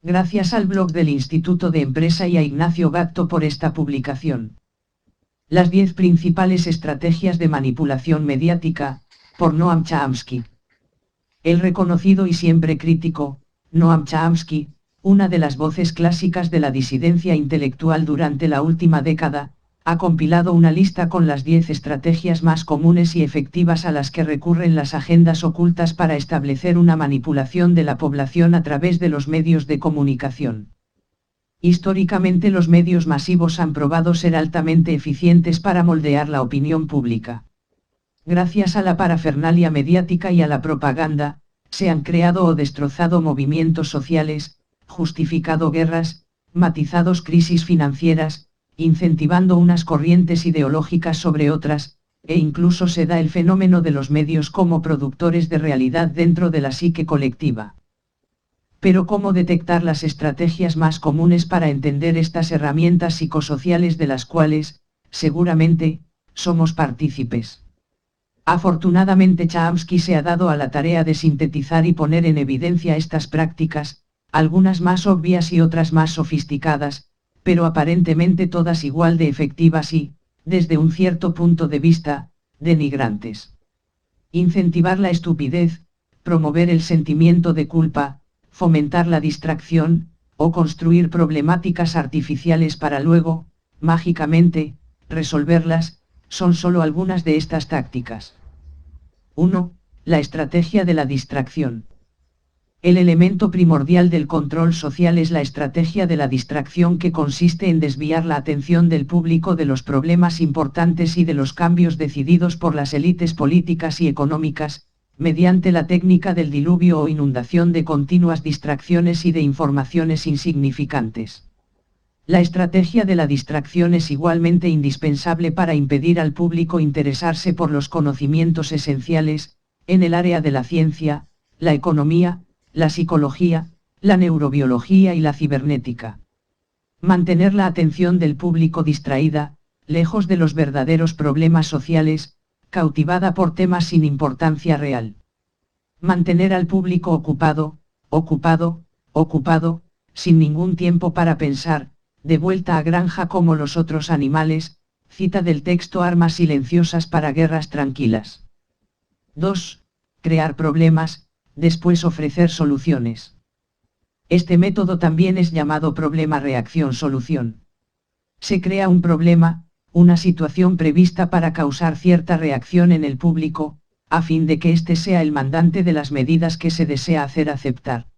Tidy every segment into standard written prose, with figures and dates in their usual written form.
Gracias al blog del Instituto de Empresa y a Ignacio Gatto por esta publicación. Las 10 principales estrategias de manipulación mediática, por Noam Chomsky. El reconocido y siempre crítico, Noam Chomsky, una de las voces clásicas de la disidencia intelectual durante la última década, ha compilado una lista con las 10 estrategias más comunes y efectivas a las que recurren las agendas ocultas para establecer una manipulación de la población a través de los medios de comunicación. Históricamente los medios masivos han probado ser altamente eficientes para moldear la opinión pública. Gracias a la parafernalia mediática y a la propaganda, se han creado o destrozado movimientos sociales, justificado guerras, matizados crisis financieras, incentivando unas corrientes ideológicas sobre otras, e incluso se da el fenómeno de los medios como productores de realidad dentro de la psique colectiva. Pero ¿cómo detectar las estrategias más comunes para entender estas herramientas psicosociales de las cuales, seguramente, somos partícipes? Afortunadamente Chomsky se ha dado a la tarea de sintetizar y poner en evidencia estas prácticas, algunas más obvias y otras más sofisticadas, pero aparentemente todas igual de efectivas y, desde un cierto punto de vista, denigrantes. Incentivar la estupidez, promover el sentimiento de culpa, fomentar la distracción, o construir problemáticas artificiales para luego, mágicamente, resolverlas, son solo algunas de estas tácticas. 1. La estrategia de la distracción. El elemento primordial del control social es la estrategia de la distracción, que consiste en desviar la atención del público de los problemas importantes y de los cambios decididos por las élites políticas y económicas, mediante la técnica del diluvio o inundación de continuas distracciones y de informaciones insignificantes. La estrategia de la distracción es igualmente indispensable para impedir al público interesarse por los conocimientos esenciales, en el área de la ciencia, la economía, la psicología, la neurobiología y la cibernética. Mantener la atención del público distraída, lejos de los verdaderos problemas sociales, cautivada por temas sin importancia real. Mantener al público ocupado, sin ningún tiempo para pensar, de vuelta a granja como los otros animales, cita del texto Armas silenciosas para guerras tranquilas. 2. Crear problemas, después ofrecer soluciones. Este método también es llamado problema-reacción-solución. Se crea un problema, una situación prevista para causar cierta reacción en el público, a fin de que éste sea el mandante de las medidas que se desea hacer aceptar.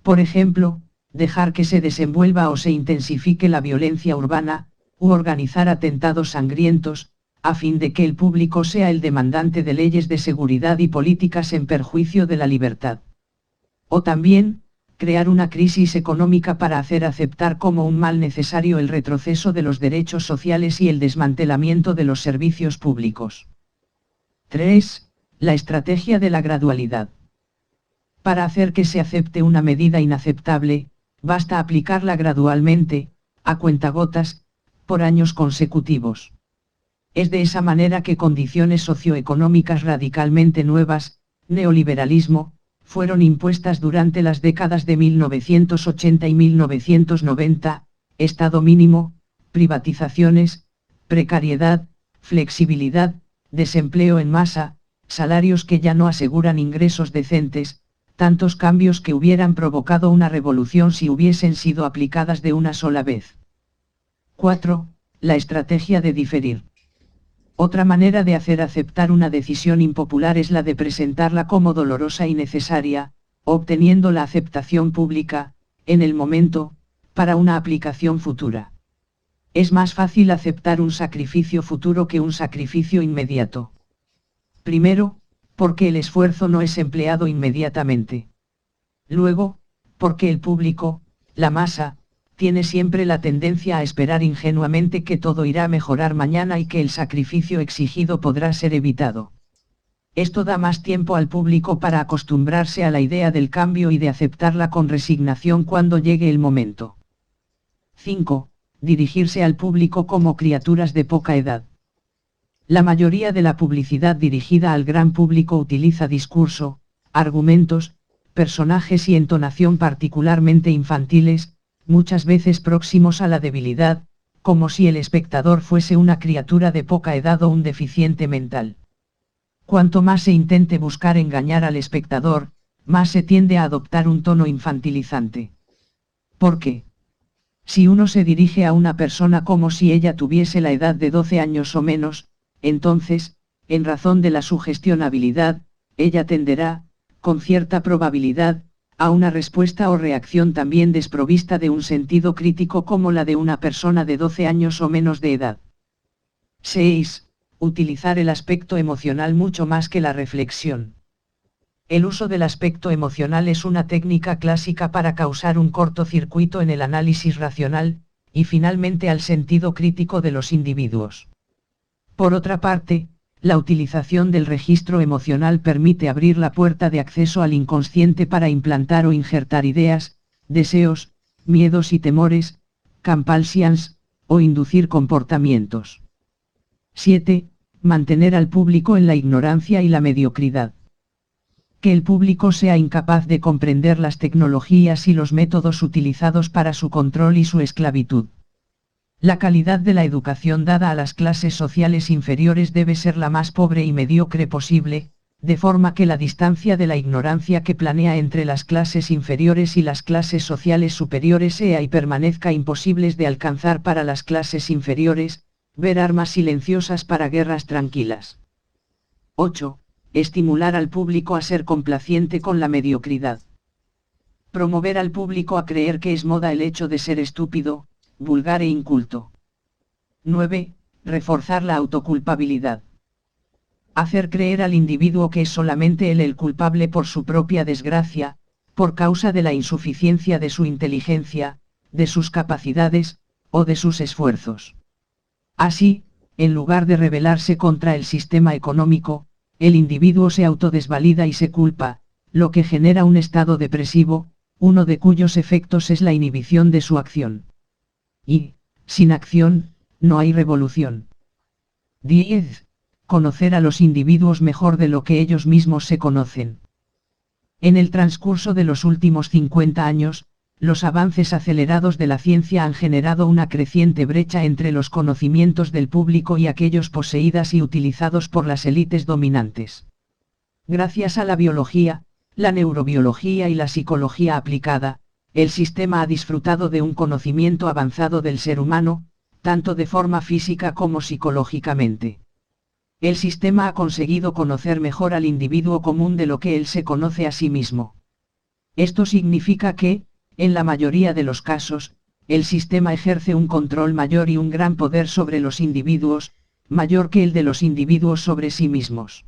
Por ejemplo, dejar que se desenvuelva o se intensifique la violencia urbana, u organizar atentados sangrientos, a fin de que el público sea el demandante de leyes de seguridad y políticas en perjuicio de la libertad. O también, crear una crisis económica para hacer aceptar como un mal necesario el retroceso de los derechos sociales y el desmantelamiento de los servicios públicos. 3. La estrategia de la gradualidad. Para hacer que se acepte una medida inaceptable, basta aplicarla gradualmente, a cuentagotas, por años consecutivos. Es de esa manera que condiciones socioeconómicas radicalmente nuevas, neoliberalismo, fueron impuestas durante las décadas de 1980 y 1990, Estado mínimo, privatizaciones, precariedad, flexibilidad, desempleo en masa, salarios que ya no aseguran ingresos decentes, tantos cambios que hubieran provocado una revolución si hubiesen sido aplicadas de una sola vez. 4. La estrategia de diferir. Otra manera de hacer aceptar una decisión impopular es la de presentarla como dolorosa y necesaria, obteniendo la aceptación pública, en el momento, para una aplicación futura. Es más fácil aceptar un sacrificio futuro que un sacrificio inmediato. Primero, porque el esfuerzo no es empleado inmediatamente. Luego, porque el público, la masa, tiene siempre la tendencia a esperar ingenuamente que todo irá a mejorar mañana y que el sacrificio exigido podrá ser evitado. Esto da más tiempo al público para acostumbrarse a la idea del cambio y de aceptarla con resignación cuando llegue el momento. 5. Dirigirse al público como criaturas de poca edad. La mayoría de la publicidad dirigida al gran público utiliza discurso, argumentos, personajes y entonación particularmente infantiles, muchas veces próximos a la debilidad, como si el espectador fuese una criatura de poca edad o un deficiente mental. Cuanto más se intente buscar engañar al espectador, más se tiende a adoptar un tono infantilizante. ¿Por qué? Si uno se dirige a una persona como si ella tuviese la edad de 12 años o menos, entonces, en razón de la sugestionabilidad, ella tenderá, con cierta probabilidad, a una respuesta o reacción también desprovista de un sentido crítico como la de una persona de 12 años o menos de edad. 6. Utilizar el aspecto emocional mucho más que la reflexión. El uso del aspecto emocional es una técnica clásica para causar un cortocircuito en el análisis racional, y finalmente al sentido crítico de los individuos. Por otra parte, la utilización del registro emocional permite abrir la puerta de acceso al inconsciente para implantar o injertar ideas, deseos, miedos y temores, compulsions, o inducir comportamientos. 7. Mantener al público en la ignorancia y la mediocridad. Que el público sea incapaz de comprender las tecnologías y los métodos utilizados para su control y su esclavitud. La calidad de la educación dada a las clases sociales inferiores debe ser la más pobre y mediocre posible, de forma que la distancia de la ignorancia que planea entre las clases inferiores y las clases sociales superiores sea y permanezca imposibles de alcanzar para las clases inferiores, ver armas silenciosas para guerras tranquilas. 8. Estimular al público a ser complaciente con la mediocridad. Promover al público a creer que es moda el hecho de ser estúpido, vulgar e inculto. 9. Reforzar la autoculpabilidad. Hacer creer al individuo que es solamente él el culpable por su propia desgracia, por causa de la insuficiencia de su inteligencia, de sus capacidades, o de sus esfuerzos. Así, en lugar de rebelarse contra el sistema económico, el individuo se autodesvalida y se culpa, lo que genera un estado depresivo, uno de cuyos efectos es la inhibición de su acción. Y, sin acción, no hay revolución. 10. Conocer a los individuos mejor de lo que ellos mismos se conocen. En el transcurso de los últimos 50 años, los avances acelerados de la ciencia han generado una creciente brecha entre los conocimientos del público y aquellos poseídas y utilizados por las élites dominantes. Gracias a la biología, la neurobiología y la psicología aplicada, el sistema ha disfrutado de un conocimiento avanzado del ser humano, tanto de forma física como psicológicamente. El sistema ha conseguido conocer mejor al individuo común de lo que él se conoce a sí mismo. Esto significa que, en la mayoría de los casos, el sistema ejerce un control mayor y un gran poder sobre los individuos, mayor que el de los individuos sobre sí mismos.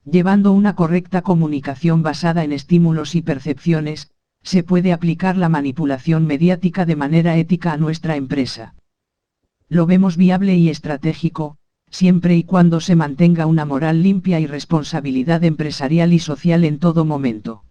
Llevando una correcta comunicación basada en estímulos y percepciones, se puede aplicar la manipulación mediática de manera ética a nuestra empresa. Lo vemos viable y estratégico, siempre y cuando se mantenga una moral limpia y responsabilidad empresarial y social en todo momento.